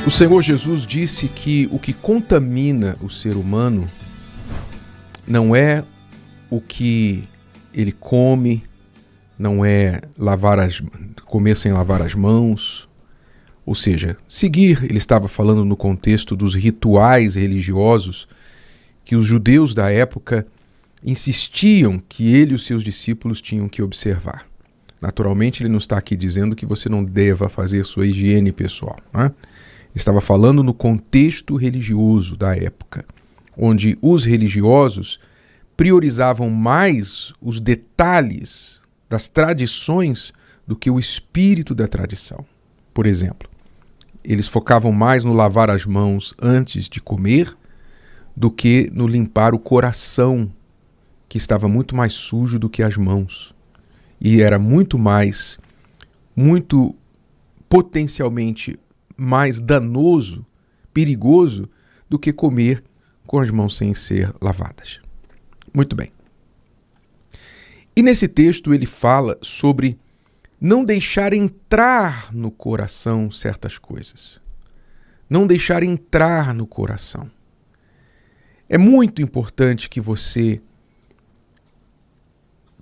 O Senhor Jesus disse que o que contamina o ser humano não é o que ele come, não é comer sem lavar as mãos. Ou seja, ele estava falando no contexto dos rituais religiosos que os judeus da época insistiam que ele e os seus discípulos tinham que observar. Naturalmente, ele não está aqui dizendo que você não deva fazer sua higiene pessoal, né? Estava falando no contexto religioso da época, onde os religiosos priorizavam mais os detalhes das tradições do que o espírito da tradição. Por exemplo, eles focavam mais no lavar as mãos antes de comer do que no limpar o coração, que estava muito mais sujo do que as mãos. E era muito potencialmente mais danoso, perigoso, do que comer com as mãos sem ser lavadas. Muito bem. E nesse texto ele fala sobre não deixar entrar no coração certas coisas. Não deixar entrar no coração. É muito importante que você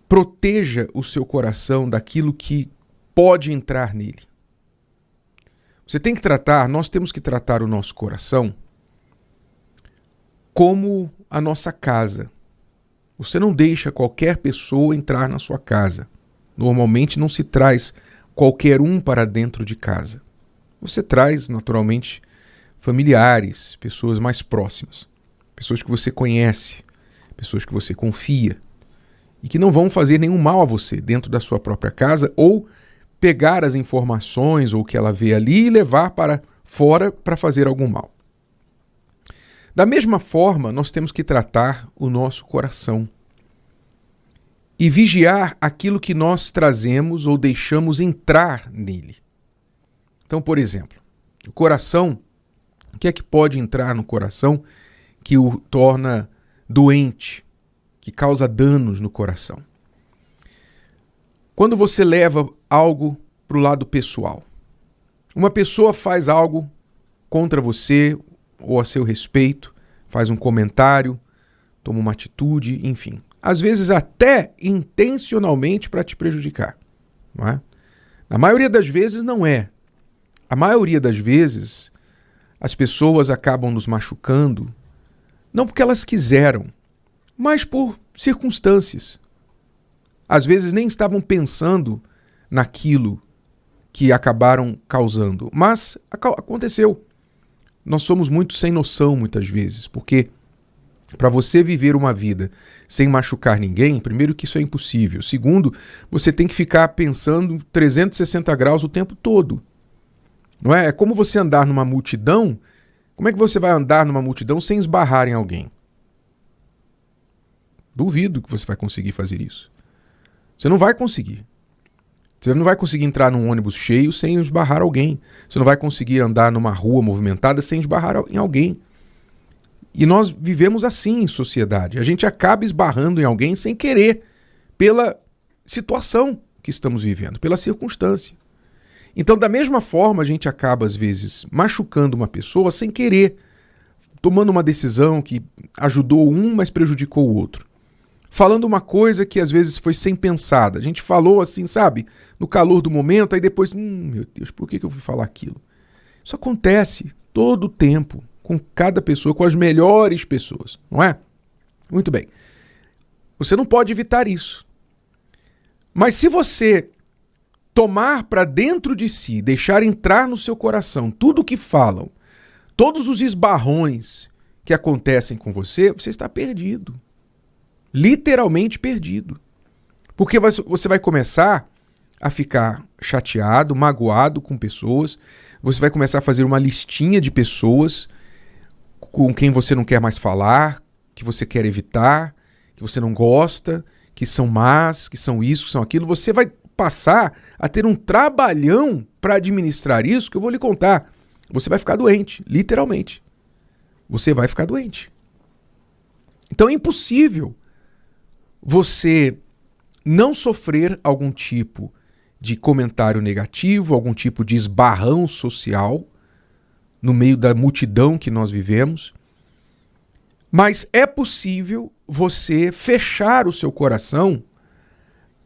proteja o seu coração daquilo que pode entrar nele. Nós temos que tratar o nosso coração como a nossa casa. Você não deixa qualquer pessoa entrar na sua casa. Normalmente não se traz qualquer um para dentro de casa. Você traz, naturalmente, familiares, pessoas mais próximas, pessoas que você conhece, pessoas que você confia e que não vão fazer nenhum mal a você dentro da sua própria casa ou pegar as informações ou o que ela vê ali e levar para fora para fazer algum mal. Da mesma forma, nós temos que tratar o nosso coração e vigiar aquilo que nós trazemos ou deixamos entrar nele. Então, por exemplo, o coração, o que é que pode entrar no coração que o torna doente, que causa danos no coração? Quando você leva algo para o lado pessoal, uma pessoa faz algo contra você ou a seu respeito, faz um comentário, toma uma atitude, enfim. Às vezes até intencionalmente para te prejudicar, não é? Na maioria das vezes não é. A maioria das vezes as pessoas acabam nos machucando não porque elas quiseram, mas por circunstâncias. Às vezes nem estavam pensando naquilo que acabaram causando, mas aconteceu. Nós somos muito sem noção muitas vezes, porque para você viver uma vida sem machucar ninguém, primeiro que isso é impossível. Segundo, você tem que ficar pensando 360 graus o tempo todo. Não é? É como você andar numa multidão. Como é que você vai andar numa multidão sem esbarrar em alguém? Duvido que você vai conseguir fazer isso. Você não vai conseguir. Você não vai conseguir entrar num ônibus cheio sem esbarrar alguém. Você não vai conseguir andar numa rua movimentada sem esbarrar em alguém. E nós vivemos assim em sociedade. A gente acaba esbarrando em alguém sem querer, pela situação que estamos vivendo, pela circunstância. Então, da mesma forma, a gente acaba, às vezes, machucando uma pessoa sem querer, tomando uma decisão que ajudou um, mas prejudicou o outro. Falando uma coisa que às vezes foi sem pensada. A gente falou assim, sabe? No calor do momento, aí depois, meu Deus, por que eu fui falar aquilo? Isso acontece todo o tempo, com cada pessoa, com as melhores pessoas, não é? Muito bem. Você não pode evitar isso. Mas se você tomar para dentro de si, deixar entrar no seu coração tudo o que falam, todos os esbarrões que acontecem com você, você está perdido. Literalmente perdido. Porque você vai começar a ficar chateado, magoado com pessoas, você vai começar a fazer uma listinha de pessoas com quem você não quer mais falar, que você quer evitar, que você não gosta, que são más, que são isso, que são aquilo. Você vai passar a ter um trabalhão para administrar isso, que eu vou lhe contar. Você vai ficar doente, literalmente. Você vai ficar doente. Então é impossível você não sofrer algum tipo de comentário negativo, algum tipo de esbarrão social, no meio da multidão que nós vivemos. Mas é possível você fechar o seu coração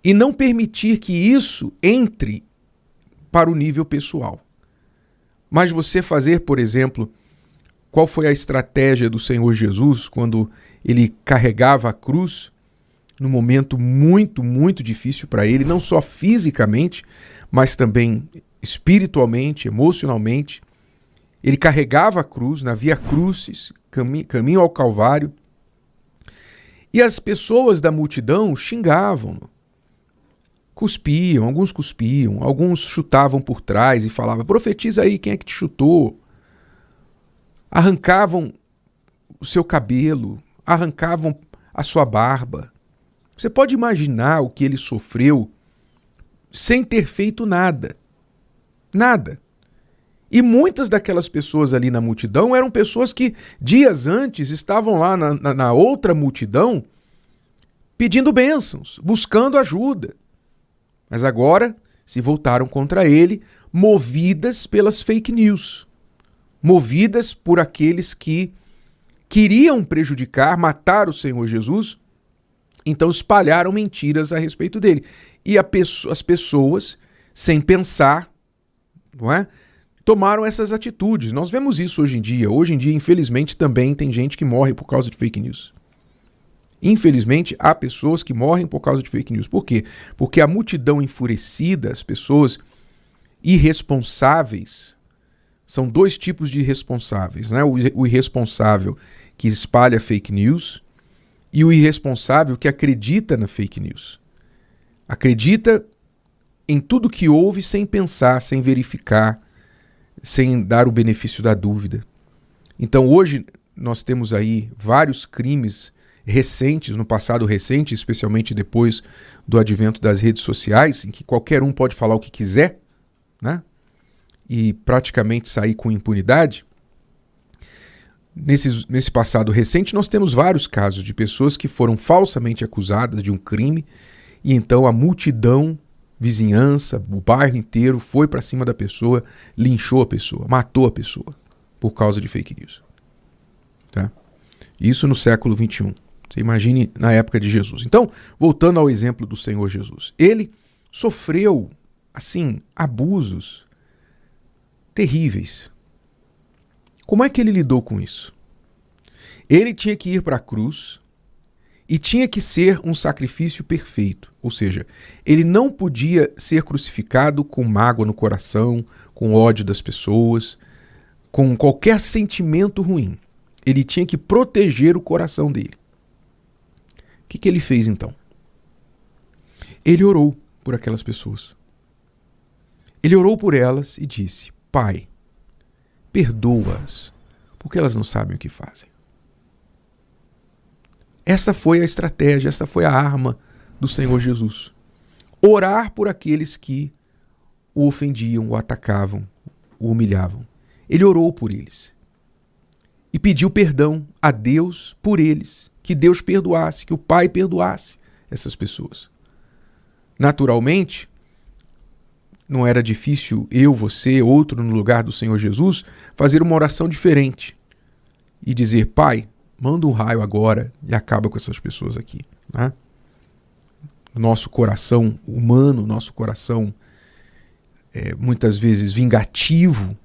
e não permitir que isso entre para o nível pessoal. Mas você fazer, por exemplo, qual foi a estratégia do Senhor Jesus quando ele carregava a cruz num momento muito, muito difícil para ele, não só fisicamente, mas também espiritualmente, emocionalmente. Ele carregava a cruz na Via Crucis, caminho ao Calvário, e as pessoas da multidão xingavam-no. Alguns cuspiam, alguns chutavam por trás e falavam: profetiza aí, quem é que te chutou? Arrancavam o seu cabelo, arrancavam a sua barba. Você pode imaginar o que ele sofreu sem ter feito nada. Nada. E muitas daquelas pessoas ali na multidão eram pessoas que dias antes estavam lá na outra multidão pedindo bênçãos, buscando ajuda. Mas agora se voltaram contra ele, movidas pelas fake news, movidas por aqueles que queriam prejudicar, matar o Senhor Jesus, então espalharam mentiras a respeito dele. E as pessoas, sem pensar, não é, tomaram essas atitudes. Nós vemos isso hoje em dia. Hoje em dia, infelizmente, também tem gente que morre por causa de fake news. Infelizmente, há pessoas que morrem por causa de fake news. Por quê? Porque a multidão enfurecida, as pessoas irresponsáveis, são dois tipos de irresponsáveis, né? O irresponsável que espalha fake news e o irresponsável que acredita na fake news. Acredita em tudo que ouve sem pensar, sem verificar, sem dar o benefício da dúvida. Então hoje nós temos aí vários crimes recentes, no passado recente, especialmente depois do advento das redes sociais, em que qualquer um pode falar o que quiser, né? E praticamente sair com impunidade. Nesse passado recente, nós temos vários casos de pessoas que foram falsamente acusadas de um crime e então a multidão, vizinhança, o bairro inteiro foi para cima da pessoa, linchou a pessoa, matou a pessoa por causa de fake news. Tá? Isso no século XXI. Você imagine na época de Jesus. Então, voltando ao exemplo do Senhor Jesus, ele sofreu, assim, abusos terríveis. Como é que ele lidou com isso? Ele tinha que ir para a cruz e tinha que ser um sacrifício perfeito. Ou seja, ele não podia ser crucificado com mágoa no coração, com ódio das pessoas, com qualquer sentimento ruim. Ele tinha que proteger o coração dele. O que ele fez então? Ele orou por aquelas pessoas. Ele orou por elas e disse: Pai, perdoa-as, porque elas não sabem o que fazem. Essa foi a estratégia, essa foi a arma do Senhor Jesus. Orar por aqueles que o ofendiam, o atacavam, o humilhavam. Ele orou por eles. E pediu perdão a Deus por eles. Que Deus perdoasse, que o Pai perdoasse essas pessoas. Naturalmente, não era difícil eu, você, outro no lugar do Senhor Jesus, fazer uma oração diferente e dizer: Pai, manda um raio agora e acaba com essas pessoas aqui. Né? Nosso coração humano, nosso coração muitas vezes vingativo,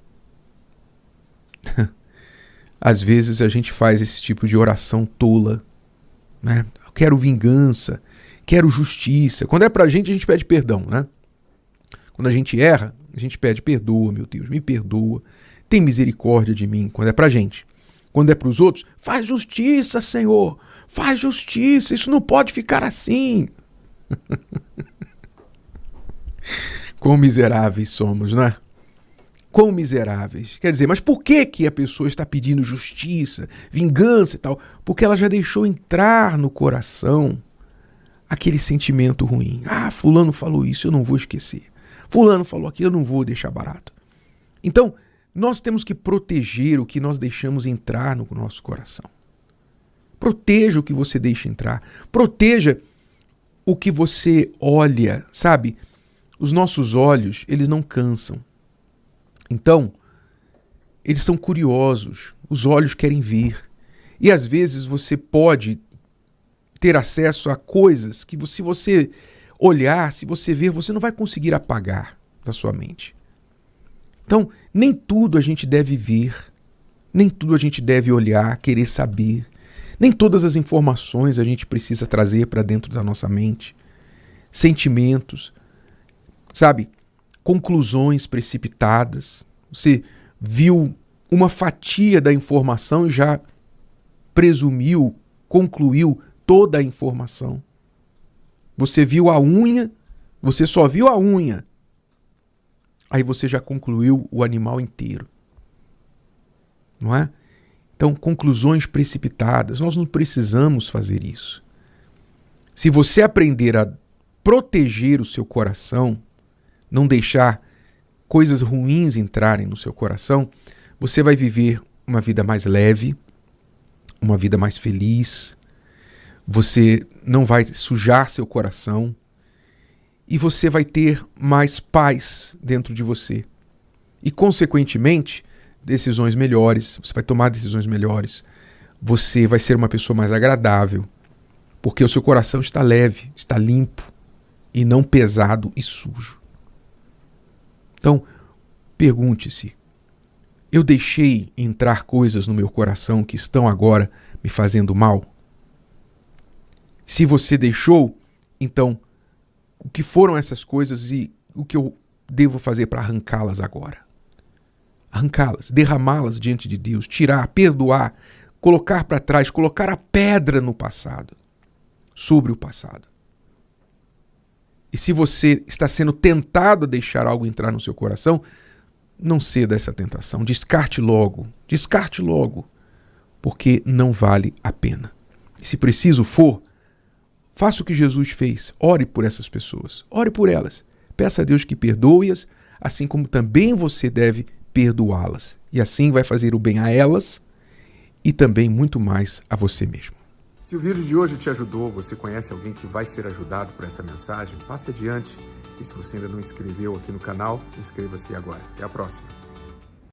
às vezes a gente faz esse tipo de oração tola. Né? Eu quero vingança, quero justiça. Quando é pra gente, a gente pede perdão, né? Quando a gente erra, a gente pede: perdoa, meu Deus, me perdoa, tem misericórdia de mim. Quando é pra gente. Quando é pros outros, faz justiça, Senhor, faz justiça, isso não pode ficar assim. Quão miseráveis somos, não é? Quão miseráveis. Quer dizer, mas por que a pessoa está pedindo justiça, vingança e tal? Porque ela já deixou entrar no coração aquele sentimento ruim. Ah, fulano falou isso, eu não vou esquecer. Fulano falou aquilo, eu não vou deixar barato. Então, nós temos que proteger o que nós deixamos entrar no nosso coração. Proteja o que você deixa entrar. Proteja o que você olha, sabe? Os nossos olhos, eles não cansam. Então, eles são curiosos, os olhos querem ver. E às vezes você pode ter acesso a coisas que se você olhar, se você ver, você não vai conseguir apagar da sua mente. Então, nem tudo a gente deve ver, nem tudo a gente deve olhar, querer saber. Nem todas as informações a gente precisa trazer para dentro da nossa mente. Sentimentos, sabe? Conclusões precipitadas. Você viu uma fatia da informação e já presumiu, concluiu toda a informação. Você viu a unha, você só viu a unha. Aí você já concluiu o animal inteiro. Não é? Então, conclusões precipitadas, nós não precisamos fazer isso. Se você aprender a proteger o seu coração, não deixar coisas ruins entrarem no seu coração, você vai viver uma vida mais leve, uma vida mais feliz, você não vai sujar seu coração e você vai ter mais paz dentro de você. E, consequentemente, decisões melhores, você vai tomar decisões melhores, você vai ser uma pessoa mais agradável, porque o seu coração está leve, está limpo e não pesado e sujo. Então, pergunte-se, eu deixei entrar coisas no meu coração que estão agora me fazendo mal? Se você deixou, então, o que foram essas coisas e o que eu devo fazer para arrancá-las agora? Arrancá-las, derramá-las diante de Deus, tirar, perdoar, colocar para trás, colocar a pedra no passado, sobre o passado. E se você está sendo tentado a deixar algo entrar no seu coração, não ceda a essa tentação, descarte logo, porque não vale a pena. E se preciso for, faça o que Jesus fez, ore por essas pessoas, ore por elas, peça a Deus que perdoe-as, assim como também você deve perdoá-las. E assim vai fazer o bem a elas e também muito mais a você mesmo. Se o vídeo de hoje te ajudou, você conhece alguém que vai ser ajudado por essa mensagem, passe adiante. E se você ainda não inscreveu aqui no canal, inscreva-se agora. Até a próxima.